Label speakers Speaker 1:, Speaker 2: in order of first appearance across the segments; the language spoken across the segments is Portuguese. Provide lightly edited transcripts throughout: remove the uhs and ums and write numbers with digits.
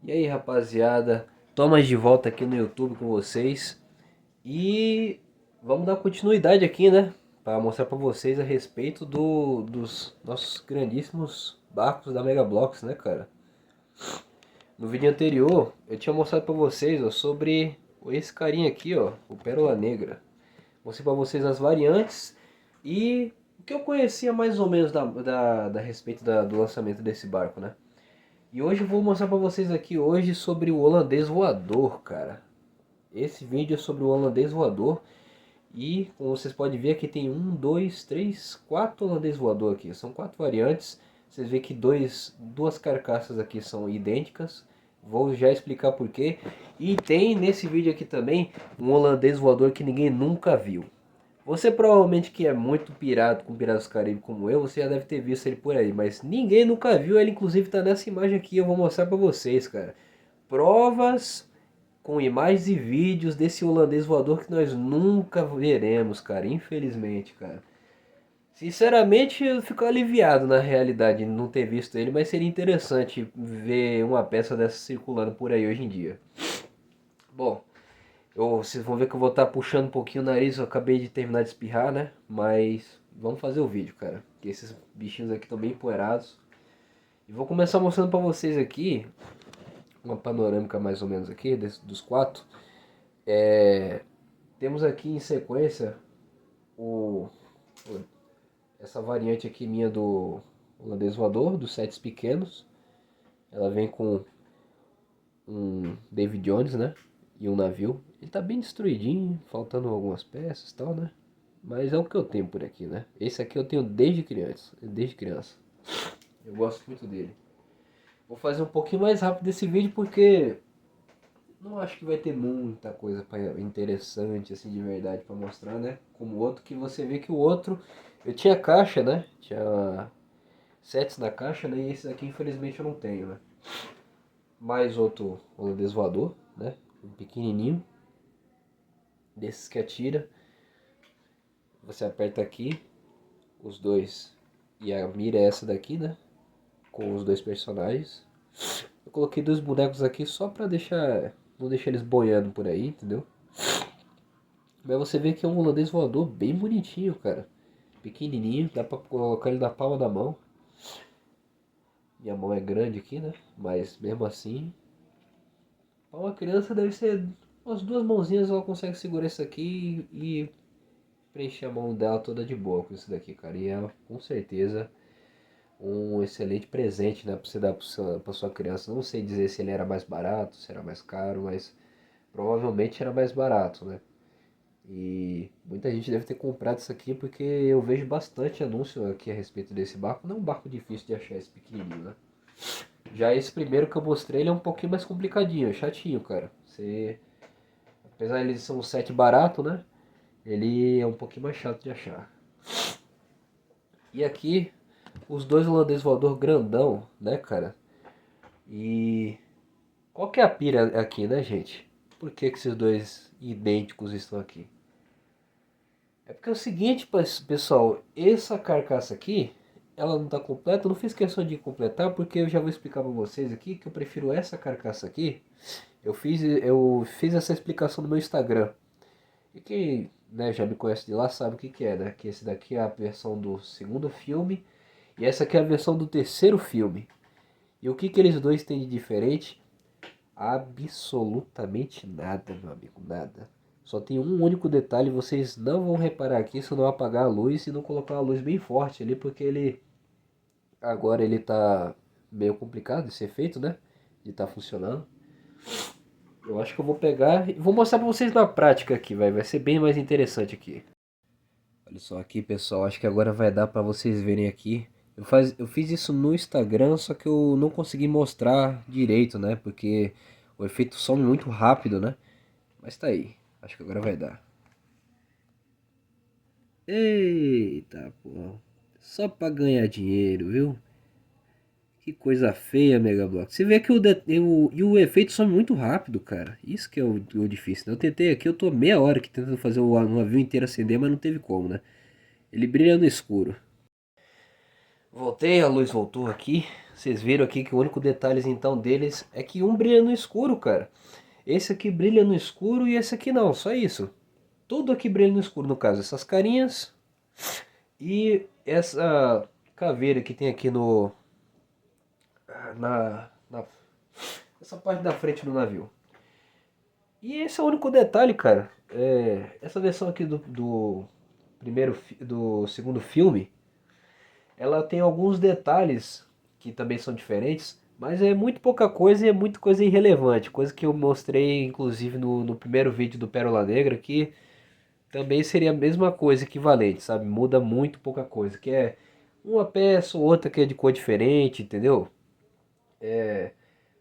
Speaker 1: E aí, rapaziada, Thomas de volta aqui no YouTube com vocês. E vamos dar continuidade aqui, né? Para mostrar para vocês a respeito dos nossos grandíssimos barcos da Mega Bloks, né, cara? No vídeo anterior, eu tinha mostrado para vocês, ó, sobre esse carinha aqui, ó, o Pérola Negra. Mostrei para vocês as variantes e o que eu conhecia mais ou menos da respeito do lançamento desse barco, né? E hoje eu vou mostrar pra vocês aqui hoje sobre o holandês voador, cara. Esse vídeo é sobre o holandês voador. E como vocês podem ver aqui tem um, dois, três, quatro holandês voador aqui. São quatro variantes. Vocês veem que duas carcaças aqui são idênticas. Vou já explicar por quê. E tem nesse vídeo aqui também um holandês voador que ninguém nunca viu. Você provavelmente que é muito pirado com Piratas do Caribe como eu, você já deve ter visto ele por aí, mas ninguém nunca viu, ele inclusive tá nessa imagem aqui, eu vou mostrar pra vocês, cara. Provas com imagens e vídeos desse holandês voador que nós nunca veremos, cara, infelizmente, cara. Sinceramente, eu fico aliviado na realidade de não ter visto ele, mas seria interessante ver uma peça dessa circulando por aí hoje em dia. Bom, vocês vão ver que eu vou estar puxando um pouquinho o nariz, eu acabei de terminar de espirrar, né? Mas vamos fazer o vídeo, cara. Porque esses bichinhos aqui estão bem empoeirados. E vou começar mostrando pra vocês aqui uma panorâmica mais ou menos aqui dos quatro. Temos aqui em sequência o, essa variante aqui minha do holandês voador, dos setes pequenos. Ela vem com um David Jones, né? E um navio. Ele tá bem destruidinho, faltando algumas peças e tal, né? Mas é o que eu tenho por aqui, né? Esse aqui eu tenho desde criança. Desde criança. Eu gosto muito dele. Vou fazer um pouquinho mais rápido desse vídeo porque não acho que vai ter muita coisa interessante assim de verdade para mostrar, né? Como o outro, que você vê que o outro eu tinha caixa, né? Tinha sets na caixa, né? E esse aqui infelizmente eu não tenho, né? Mais outro holandês voador, né? Um pequenininho desses que atira. Você aperta aqui os dois e a mira é essa daqui, né? Com os dois personagens. Eu coloquei dois bonecos aqui só pra deixar, não deixar eles boiando por aí, entendeu? Mas você vê que é um holandês voador bem bonitinho, cara. Pequenininho, dá pra colocar ele na palma da mão. Minha mão é grande aqui, né? Mas mesmo assim, pra uma criança deve ser umas duas mãozinhas, ela consegue segurar isso aqui e preencher a mão dela toda de boa com isso daqui, cara. E é com certeza um excelente presente, né, pra você dar pra sua criança. Não sei dizer se ele era mais barato, se era mais caro, mas provavelmente era mais barato, né? E muita gente deve ter comprado isso aqui porque eu vejo bastante anúncio aqui a respeito desse barco. Não é um barco difícil de achar esse pequenininho, né? Já esse primeiro que eu mostrei, ele é um pouquinho mais complicadinho, é chatinho, cara. Apesar de ele ser um set barato, né? Ele é um pouquinho mais chato de achar. E aqui, os dois holandês voador grandão, né, cara? E qual que é a pira aqui, né, gente? Por que esses dois idênticos estão aqui? É porque é o seguinte, pessoal, essa carcaça aqui, ela não está completa, eu não fiz questão de completar porque eu já vou explicar para vocês aqui que eu prefiro essa carcaça aqui. Eu fiz essa explicação no meu Instagram. E quem, né, já me conhece de lá sabe o que que é, né? Que esse daqui é a versão do segundo filme e essa aqui é a versão do terceiro filme. E o que que eles dois têm de diferente? Absolutamente nada, meu amigo, nada. Só tem um único detalhe, vocês não vão reparar aqui se eu não apagar a luz e não colocar uma luz bem forte ali, porque ele agora ele tá meio complicado esse efeito, né? De tá funcionando. Eu acho que eu vou pegar e vou mostrar pra vocês na prática aqui, vai ser bem mais interessante aqui. Olha só aqui, pessoal, acho que agora vai dar pra vocês verem aqui. Eu fiz isso no Instagram, só que eu não consegui mostrar direito, né? Porque o efeito some muito rápido, né? Mas tá aí. Acho que agora vai dar. Eita, pô. Só pra ganhar dinheiro, viu? Que coisa feia, Megablock. Você vê que o efeito some muito rápido, cara. Isso que é o difícil, né? Eu tentei aqui, eu tô meia hora aqui tentando fazer um navio inteiro acender, mas não teve como, né? Ele brilha no escuro. Voltei, a luz voltou aqui. Vocês viram aqui que o único detalhe então deles é que um brilha no escuro, cara. Esse aqui brilha no escuro e esse aqui não, só isso. Tudo aqui brilha no escuro, no caso. Essas carinhas e essa caveira que tem aqui no na essa parte da frente do navio. E esse é o único detalhe, cara. Essa versão aqui do do segundo filme, ela tem alguns detalhes que também são diferentes, mas é muito pouca coisa e é muita coisa irrelevante. Coisa que eu mostrei, inclusive, no primeiro vídeo do Pérola Negra, que também seria a mesma coisa, equivalente, sabe? Muda muito pouca coisa, que é uma peça ou outra que é de cor diferente, entendeu?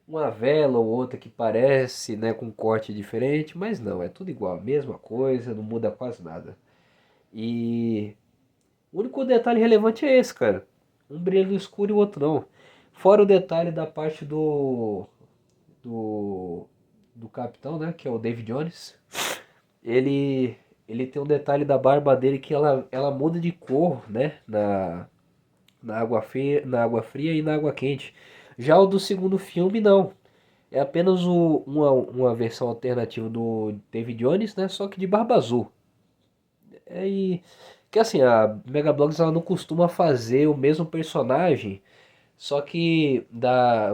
Speaker 1: Uma vela ou outra que parece, né, com um corte diferente, mas não, é tudo igual, a mesma coisa, não muda quase nada. E o único detalhe relevante é esse, cara. Um brilha no escuro e o outro não. Fora o detalhe da parte do, do capitão, né, que é o David Jones. Ele, ele tem um detalhe da barba dele que ela muda de cor, né, na água fria e na água quente. Já o do segundo filme, não. É apenas uma versão alternativa do David Jones, né? Só que de barba azul. E que assim, a Mega Bloks ela não costuma fazer o mesmo personagem, só que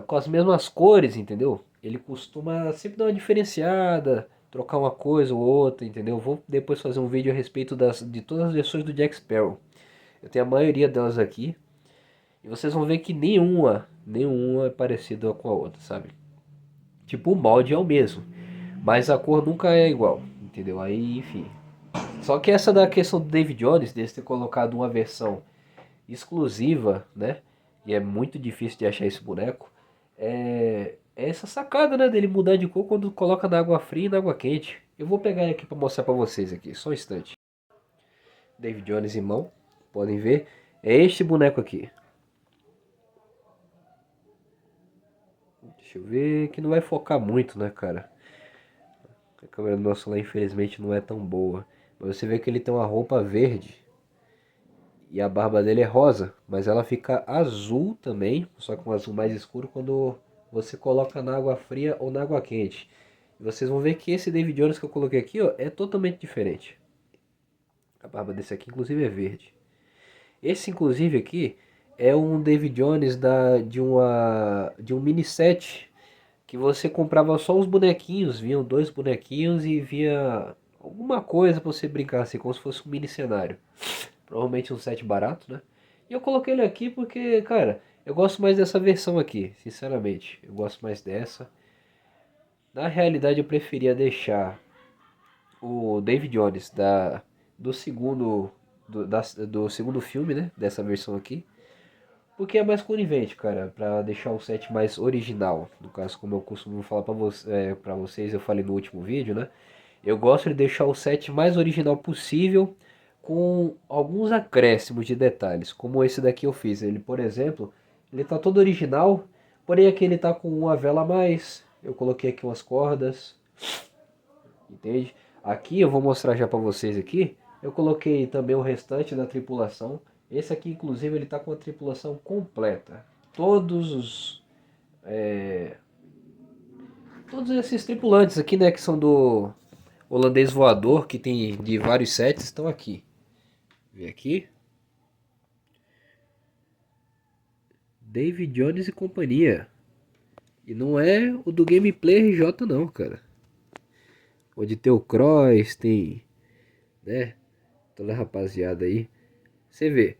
Speaker 1: com as mesmas cores, entendeu? Ele costuma sempre dar uma diferenciada, trocar uma coisa ou outra, entendeu? Vou depois fazer um vídeo a respeito de todas as versões do Jack Sparrow. Eu tenho a maioria delas aqui. E vocês vão ver que nenhuma é parecida com a outra, sabe? Tipo, o molde é o mesmo, mas a cor nunca é igual, entendeu? Aí, enfim. Só que essa da questão do David Jones, dele ter colocado uma versão exclusiva, né? E é muito difícil de achar esse boneco. É essa sacada, né? Dele mudar de cor quando coloca na água fria e na água quente. Eu vou pegar ele aqui para mostrar para vocês aqui, só um instante. David Jones em mão, podem ver. É este boneco aqui. Deixa eu ver que não vai focar muito, né, cara? A câmera do meu celular infelizmente não é tão boa. Mas você vê que ele tem uma roupa verde e a barba dele é rosa, mas ela fica azul também, só que um azul mais escuro quando você coloca na água fria ou na água quente. E vocês vão ver que esse David Jones que eu coloquei aqui, ó, é totalmente diferente. A barba desse aqui inclusive é verde. Esse inclusive aqui é um David Jones de um mini set que você comprava só os bonequinhos, vinham dois bonequinhos e via alguma coisa pra você brincar assim, como se fosse um mini cenário. Provavelmente um set barato, né? E eu coloquei ele aqui porque, cara, eu gosto mais dessa versão aqui, sinceramente. Eu gosto mais dessa. Na realidade, eu preferia deixar o David Jones do segundo do segundo filme, né? Dessa versão aqui. Porque é mais conivente, cara, pra deixar o set mais original. No caso, como eu costumo falar pra vocês, eu falei no último vídeo, né? Eu gosto de deixar o set mais original possível, com alguns acréscimos de detalhes, como esse daqui eu fiz. Ele, por exemplo, ele tá todo original, porém aqui ele tá com uma vela a mais. Eu coloquei aqui umas cordas, entende? Aqui eu vou mostrar já pra vocês aqui. Eu coloquei também o restante da tripulação. Esse aqui, inclusive, ele tá com a tripulação completa. Todos os todos esses tripulantes aqui, né, que são do holandês voador, que tem de vários sets, estão aqui. Vê aqui. David Jones e companhia. E não é o do Gameplay RJ não, cara. Onde tem o Cross, tem, né, toda a rapaziada aí. Você vê.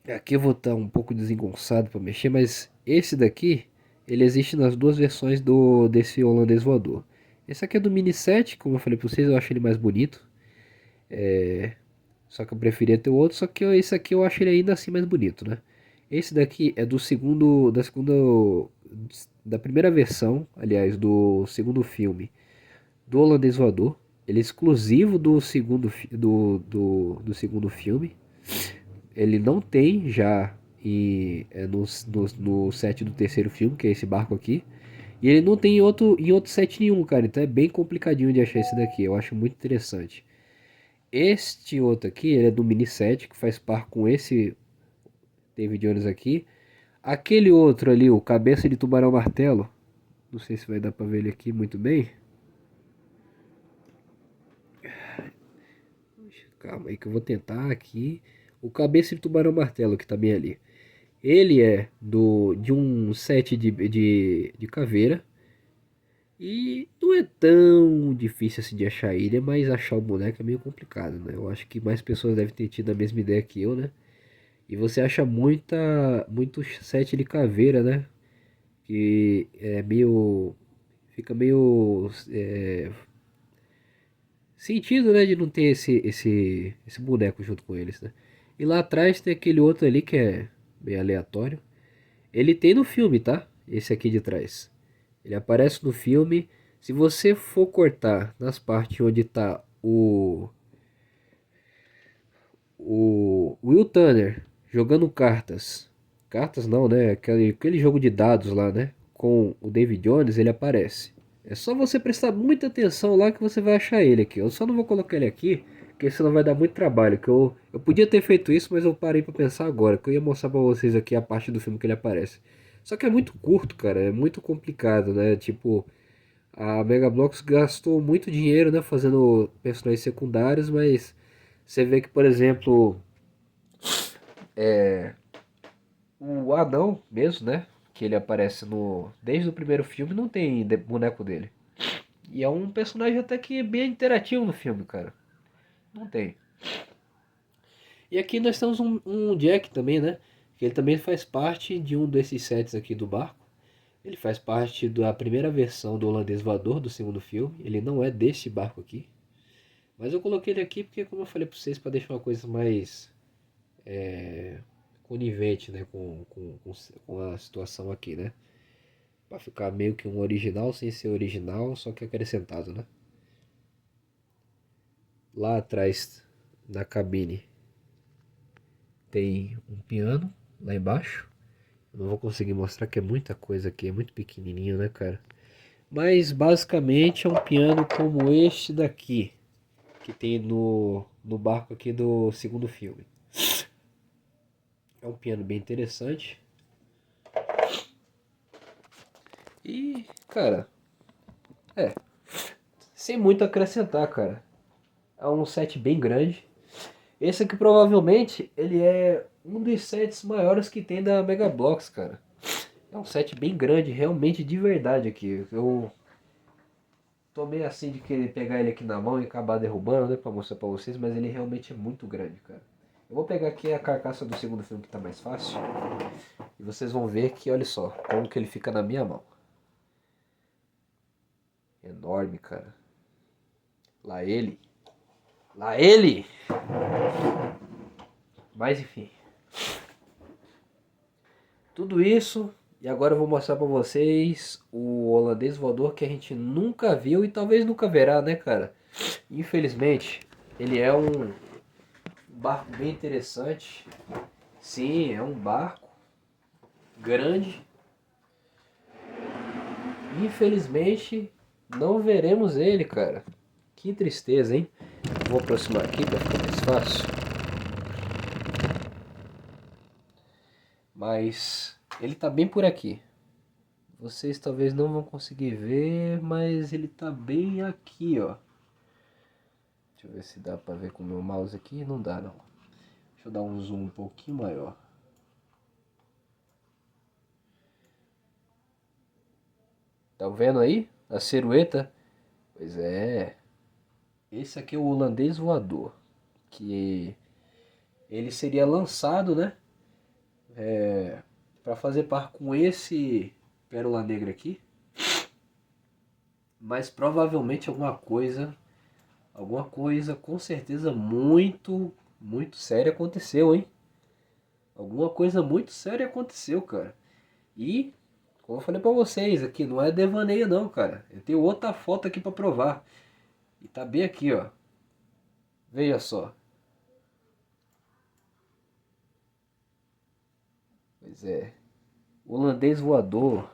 Speaker 1: Aqui eu vou estar um pouco desengonçado para mexer, mas esse daqui, ele existe nas duas versões desse holandês voador. Esse aqui é do Mini 7, como eu falei para vocês, eu acho ele mais bonito. Só que eu preferia ter o outro, só que esse aqui eu acho ele ainda assim mais bonito, né? Esse daqui é da primeira versão, aliás, do segundo filme do Holandês Voador. Ele é exclusivo do segundo filme. Ele não tem já no set do terceiro filme, que é esse barco aqui. E ele não tem em outro set nenhum, cara. Então é bem complicadinho de achar esse daqui. Eu acho muito interessante. Este outro aqui, ele é do mini set, que faz par com esse David Jones aqui. Aquele outro ali, o Cabeça de Tubarão Martelo. Não sei se vai dar pra ver ele aqui muito bem. Calma aí que eu vou tentar aqui. O Cabeça de Tubarão Martelo, que tá bem ali. Ele é de um set de caveira. E não é tão difícil assim de achar ele, mas achar o boneco é meio complicado, né? Eu acho que mais pessoas devem ter tido a mesma ideia que eu, né? E você acha muito set de caveira, né? Que é meio... Fica meio... sentido, né? De não ter esse boneco junto com eles, né? E lá atrás tem aquele outro ali que é meio aleatório. Ele tem no filme, tá? Esse aqui de trás. Ele aparece no filme. Se você for cortar nas partes onde tá o Will Turner jogando cartas. Cartas não, né? Aquele jogo de dados lá, né? Com o David Jones, ele aparece. É só você prestar muita atenção lá que você vai achar ele aqui. Eu só não vou colocar ele aqui, porque senão vai dar muito trabalho. Eu podia ter feito isso, mas eu parei pra pensar agora. Que eu ia mostrar pra vocês aqui a parte do filme que ele aparece. Só que é muito curto, cara. É muito complicado, né? Tipo, a Mega Bloks gastou muito dinheiro, né? Fazendo personagens secundários, mas você vê que, por exemplo, o anão mesmo, né? Que ele aparece desde o primeiro filme, não tem boneco dele. E é um personagem até que bem interativo no filme, cara. Não tem. E aqui nós temos um Jack também, né? Que ele também faz parte de um desses sets aqui do barco. Ele faz parte da primeira versão do Holandês Voador do segundo filme. Ele não é deste barco aqui. Mas eu coloquei ele aqui porque, como eu falei pra vocês, para deixar uma coisa mais conivente, né? Com a situação aqui, né? Pra ficar meio que um original sem ser original, só que acrescentado, né? Lá atrás, na cabine, tem um piano, lá embaixo. Eu não vou conseguir mostrar que é muita coisa aqui, é muito pequenininho, né, cara? Mas basicamente é um piano como este daqui, que tem no barco aqui do segundo filme. É um piano bem interessante. E, cara, sem muito a acrescentar, cara. É um set bem grande. Esse aqui provavelmente ele é um dos sets maiores que tem da Mega Bloks, cara. É um set bem grande, realmente de verdade aqui. Eu tô meio assim de querer pegar ele aqui na mão e acabar derrubando, né, pra mostrar pra vocês, mas ele realmente é muito grande, cara. Eu vou pegar aqui a carcaça do segundo filme que tá mais fácil. E vocês vão ver que, olha só, como que ele fica na minha mão. Enorme, cara. Lá ele. Lá ele! Mas enfim. Tudo isso. E agora eu vou mostrar pra vocês o holandês voador que a gente nunca viu e talvez nunca verá, né, cara? Infelizmente, ele é um barco bem interessante. Sim, é um barco grande. Infelizmente, não veremos ele, cara. Que tristeza, hein? Vou aproximar aqui para ficar mais fácil. Mas ele tá bem por aqui. Vocês talvez não vão conseguir ver, mas ele tá bem aqui, ó. Deixa eu ver se dá para ver com o meu mouse aqui. Não dá, não. Deixa eu dar um zoom um pouquinho maior. Tá vendo aí? A silhueta? Pois é. Esse aqui é o holandês voador. Que ele seria lançado, né? Para fazer par com esse Pérola Negra aqui. Mas provavelmente alguma coisa com certeza muito, muito séria aconteceu, hein? Alguma coisa muito séria aconteceu, cara. E, como eu falei pra vocês aqui, não é devaneio não, cara. Eu tenho outra foto aqui pra provar. E tá bem aqui, ó. Veja só. Pois é. Holandês voador.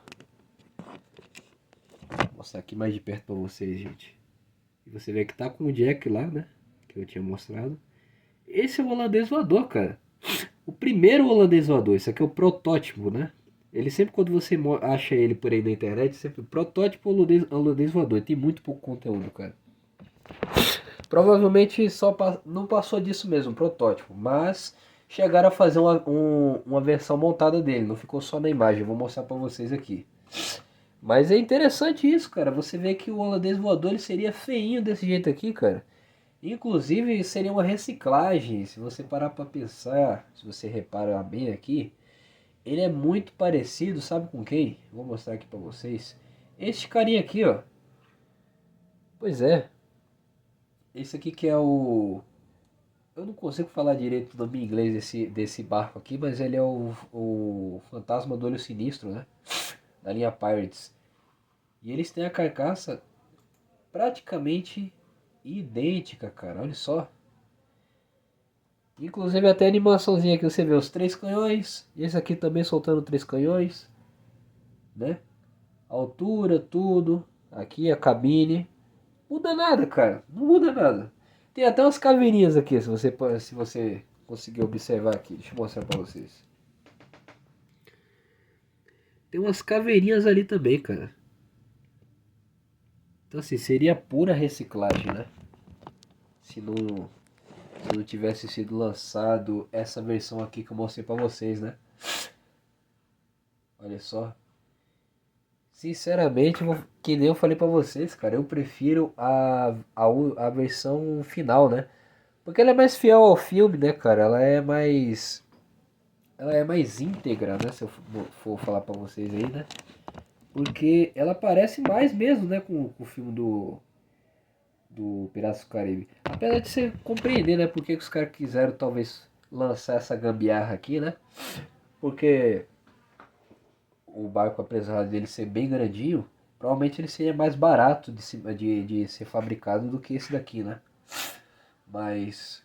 Speaker 1: Vou mostrar aqui mais de perto pra vocês, gente. E você vê que tá com o Jack lá, né? Que eu tinha mostrado. Esse é o holandês voador, cara. O primeiro holandês voador, isso aqui é o protótipo, né? Ele sempre, quando você acha ele por aí na internet, sempre protótipo holandês voador. Tem muito pouco conteúdo, cara. Provavelmente não passou disso mesmo, protótipo. Mas chegaram a fazer uma versão montada dele. Não ficou só na imagem. Eu vou mostrar pra vocês aqui. Mas é interessante isso, cara. Você vê que o holandês voador ele seria feinho desse jeito aqui, cara. Inclusive seria uma reciclagem. Se você parar pra pensar, se você reparar bem aqui, ele é muito parecido, sabe com quem? Vou mostrar aqui pra vocês. Este carinha aqui, ó. Pois é. Esse aqui que é o... Eu não consigo falar direito o nome em inglês desse barco aqui, mas ele é o fantasma do olho sinistro, né? Da linha Pirates. E eles têm a carcaça praticamente idêntica, cara. Olha só. Inclusive até a animaçãozinha que você vê os 3 canhões. E esse aqui também soltando 3 canhões. Né? Altura, tudo. Aqui a cabine. Muda nada, cara. Não muda nada. Tem até umas caveirinhas aqui, se você conseguir observar aqui. Deixa eu mostrar pra vocês. Tem umas caveirinhas ali também, cara. Então assim, seria pura reciclagem, né? Se não tivesse sido lançado essa versão aqui que eu mostrei pra vocês, né? Olha só. Sinceramente, que nem eu falei pra vocês, cara, eu prefiro a versão final, né? Porque ela é mais fiel ao filme, né, cara? Ela é mais íntegra, né? Se eu for falar pra vocês aí, né? Porque ela parece mais mesmo, né, com o filme do Piratas do Caribe. Apesar de você compreender, né, por que os caras quiseram talvez lançar essa gambiarra aqui, né? Porque o barco, apesar dele ser bem grandinho, provavelmente ele seria mais barato de ser fabricado do que esse daqui, né? Mas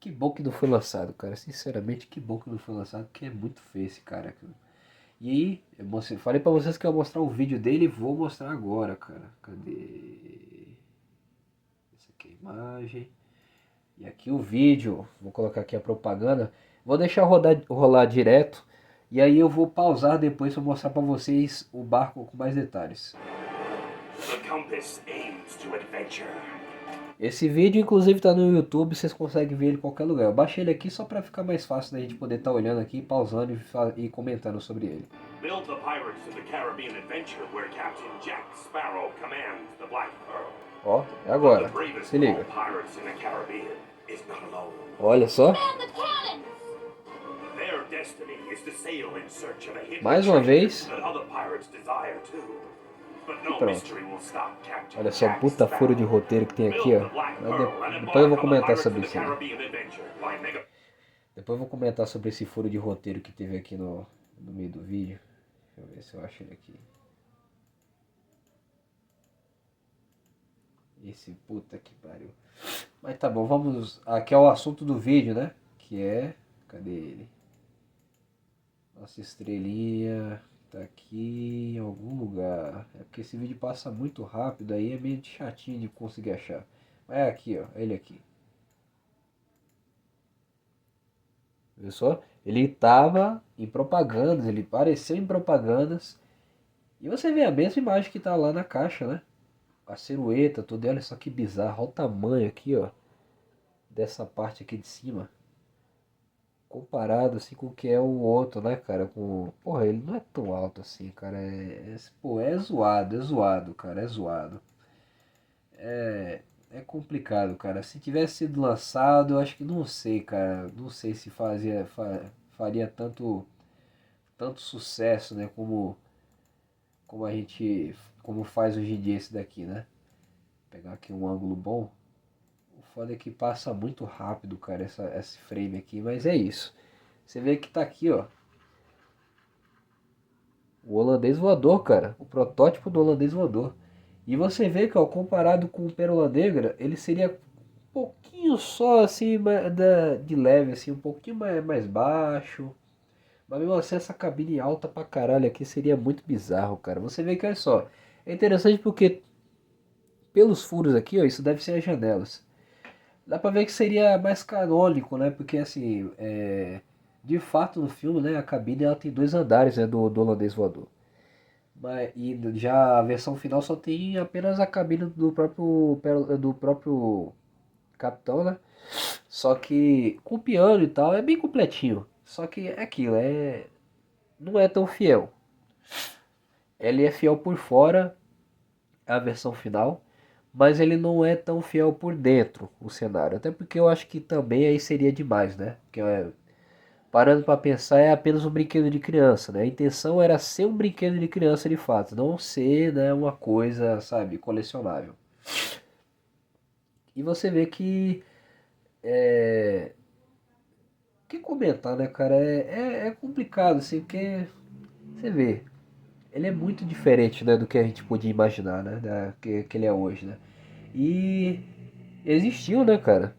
Speaker 1: que bom que não foi lançado, cara. Sinceramente, que bom que não foi lançado, porque é muito feio esse cara. E aí, falei pra vocês que eu ia mostrar um vídeo dele e vou mostrar agora, cara. Cadê? Essa aqui é a imagem. E aqui o vídeo. Vou colocar aqui a propaganda. Vou deixar rolar direto. E aí eu vou pausar depois para mostrar para vocês o barco com mais detalhes. Esse vídeo inclusive está no YouTube, vocês conseguem ver ele em qualquer lugar. Eu baixei ele aqui só para ficar mais fácil da gente poder estar olhando aqui, pausando e comentando sobre ele. Build the Pirates of the Caribbean Adventure, where Captain Jack Sparrow commands the Black Pearl. Ó, é agora. Se liga. Olha só. Mais uma vez. E pronto. Olha só o puta furo de roteiro que tem aqui, ó. Depois eu vou comentar sobre isso aí. Depois eu vou comentar sobre esse furo de roteiro que teve aqui no meio do vídeo. Deixa eu ver se eu acho ele aqui. Esse puta que pariu. Mas tá bom, vamos. Aqui é o assunto do vídeo, né? Que é. Cadê ele? Nossa estrelinha. Tá aqui em algum lugar. É porque esse vídeo passa muito rápido, aí é meio chatinho de conseguir achar. Mas é aqui, ó. Ele aqui. Viu só? Ele tava em propagandas, ele apareceu em propagandas. E você vê a mesma imagem que tá lá na caixa, né? A silhueta toda, olha só que bizarro. Olha o tamanho aqui, ó. Dessa parte aqui de cima. Comparado assim com o que é o outro, né, cara? Porra, ele não é tão alto assim, cara. Pô, é zoado, cara. É zoado. É complicado, cara. Se tivesse sido lançado, eu acho que não sei, cara. Não sei se faria tanto sucesso, né? Como faz hoje em dia esse daqui, né? Vou pegar aqui um ângulo bom. O foda é que passa muito rápido, cara, esse frame aqui, mas é isso. Você vê que tá aqui, ó. O holandês voador, cara. O protótipo do holandês voador. E você vê que, ó, comparado com o Pérola Negra, ele seria um pouquinho só assim, de leve, assim, um pouquinho mais baixo. Mas mesmo assim, essa cabine alta pra caralho aqui seria muito bizarro, cara. Você vê que, olha só. É interessante porque pelos furos aqui, ó, isso deve ser as janelas. Dá pra ver que seria mais canônico, né? Porque assim, de fato no filme, né, a cabine ela tem dois andares, né, do holandês voador. E já a versão final só tem apenas a cabine do próprio capitão, né? Só que com piano e tal é bem completinho. Só que é aquilo, não é tão fiel. Ele é fiel por fora, a versão final, mas ele não é tão fiel por dentro, o cenário. Até porque eu acho que também aí seria demais, né? Porque parando para pensar, é apenas um brinquedo de criança, né? A intenção era ser um brinquedo de criança de fato, não ser, né, uma coisa, sabe, colecionável. E você vê que o que comentar, né, cara? É complicado, assim, porque você vê, ele é muito diferente, né, do que a gente podia imaginar, né, que ele é hoje, né? E existiu, né, cara?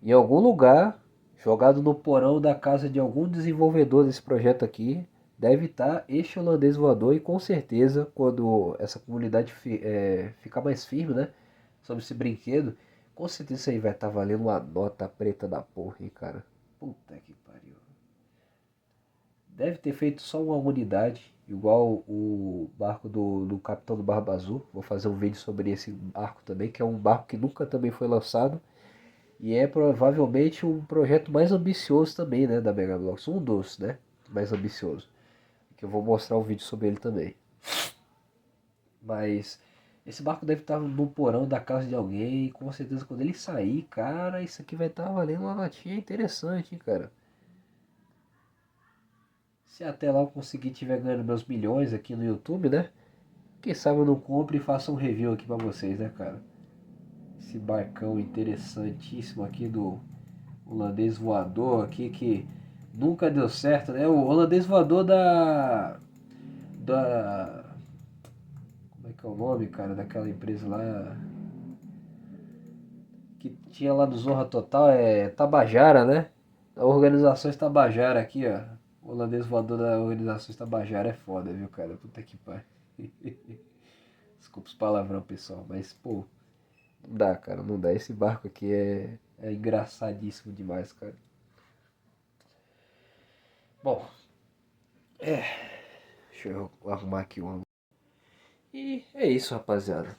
Speaker 1: Em algum lugar, jogado no porão da casa de algum desenvolvedor desse projeto aqui, deve estar este holandês voador e com certeza, quando essa comunidade ficar mais firme, né, sobre esse brinquedo, com certeza isso aí vai estar valendo uma nota preta da porra, hein, cara? Puta que pariu. Deve ter feito só uma unidade, igual o barco do Capitão do Barba Azul. Vou fazer um vídeo sobre esse barco também, que é um barco que nunca também foi lançado. E é provavelmente um projeto mais ambicioso também, né, da Mega Bloks. Um dos, né, mais ambicioso. Que eu vou mostrar um vídeo sobre ele também. Mas esse barco deve estar no porão da casa de alguém. E com certeza quando ele sair, cara, isso aqui vai estar valendo uma notinha interessante, hein, cara. Se até lá eu conseguir tiver ganhando meus milhões aqui no YouTube, né? Quem sabe eu não compre e faça um review aqui pra vocês, né, cara? Esse barcão interessantíssimo aqui do holandês voador aqui que nunca deu certo, né? O holandês voador da como é que é o nome, cara, daquela empresa lá que tinha lá do Zorra Total, Tabajara, né? A Organizações Tabajara aqui, ó. O holandês voador da Organizações Tabajara é foda, viu, cara? Puta que pariu. Desculpa os palavrão, pessoal, mas pô, não dá, cara, não dá. Esse barco aqui é engraçadíssimo demais, cara. Bom, deixa eu arrumar aqui um. E é isso, rapaziada.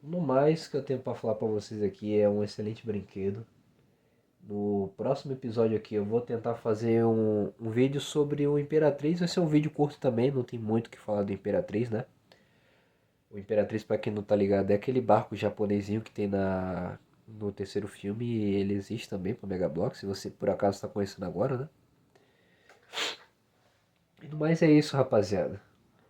Speaker 1: No mais que eu tenho pra falar pra vocês aqui é um excelente brinquedo. No próximo episódio aqui eu vou tentar fazer um vídeo sobre o Imperatriz. Vai ser um vídeo curto também, não tem muito o que falar do Imperatriz, né? O Imperatriz, pra quem não tá ligado, é aquele barco japonesinho que tem no terceiro filme. E ele existe também pro Mega Bloks, se você por acaso está conhecendo agora, né? E no mais é isso, rapaziada.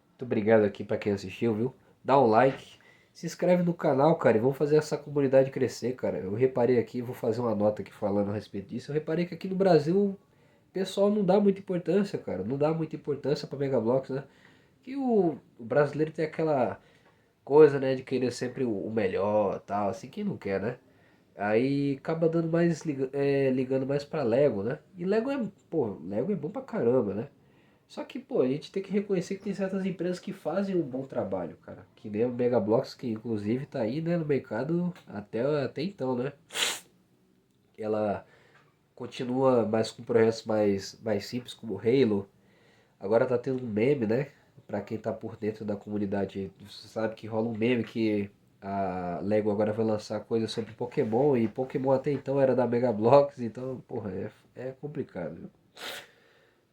Speaker 1: Muito obrigado aqui pra quem assistiu, viu? Dá um like, se inscreve no canal, cara, e vamos fazer essa comunidade crescer, cara. Eu reparei aqui, vou fazer uma nota aqui falando a respeito disso. Eu reparei que aqui no Brasil o pessoal não dá muita importância, cara. Não dá muita importância pra Mega Bloks, né? Que o brasileiro tem aquela coisa, né, de querer sempre o melhor, tal, assim, quem não quer, né? Aí acaba dando mais ligando mais pra Lego, né? E Lego é bom pra caramba, né? Só que, pô, a gente tem que reconhecer que tem certas empresas que fazem um bom trabalho, cara. Que nem a Mega Bloks, que inclusive tá aí, né, no mercado até então, né? Ela continua mais com projetos mais simples, como Halo. Agora tá tendo um meme, né? Pra quem tá por dentro da comunidade, você sabe que rola um meme que a Lego agora vai lançar coisas sobre Pokémon. E Pokémon até então era da Mega Bloks, então, porra, é complicado, viu?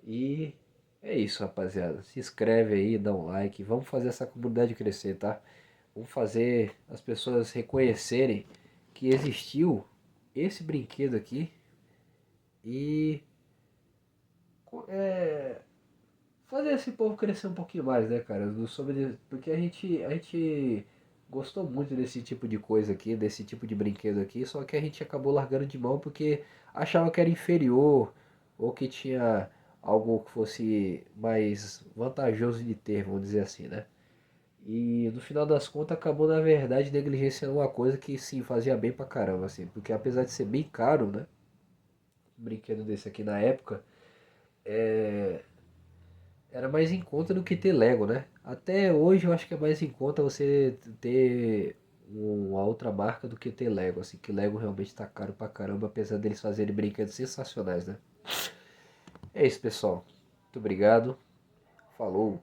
Speaker 1: E é isso, rapaziada. Se inscreve aí, dá um like. Vamos fazer essa comunidade crescer, tá? Vamos fazer as pessoas reconhecerem que existiu esse brinquedo aqui e é, fazer esse povo crescer um pouquinho mais, né, cara? Porque a gente gostou muito desse tipo de coisa aqui, desse tipo de brinquedo aqui, só que a gente acabou largando de mão porque achava que era inferior ou que tinha algo que fosse mais vantajoso de ter, vamos dizer assim, né? E no final das contas acabou na verdade negligenciando uma coisa que sim fazia bem pra caramba, assim, porque apesar de ser bem caro, né? Um brinquedo desse aqui na época, era mais em conta do que ter Lego, né? Até hoje eu acho que é mais em conta você ter uma outra marca do que ter Lego, assim, que Lego realmente tá caro pra caramba, apesar deles fazerem brinquedos sensacionais, né? É isso, pessoal. Muito obrigado. Falou!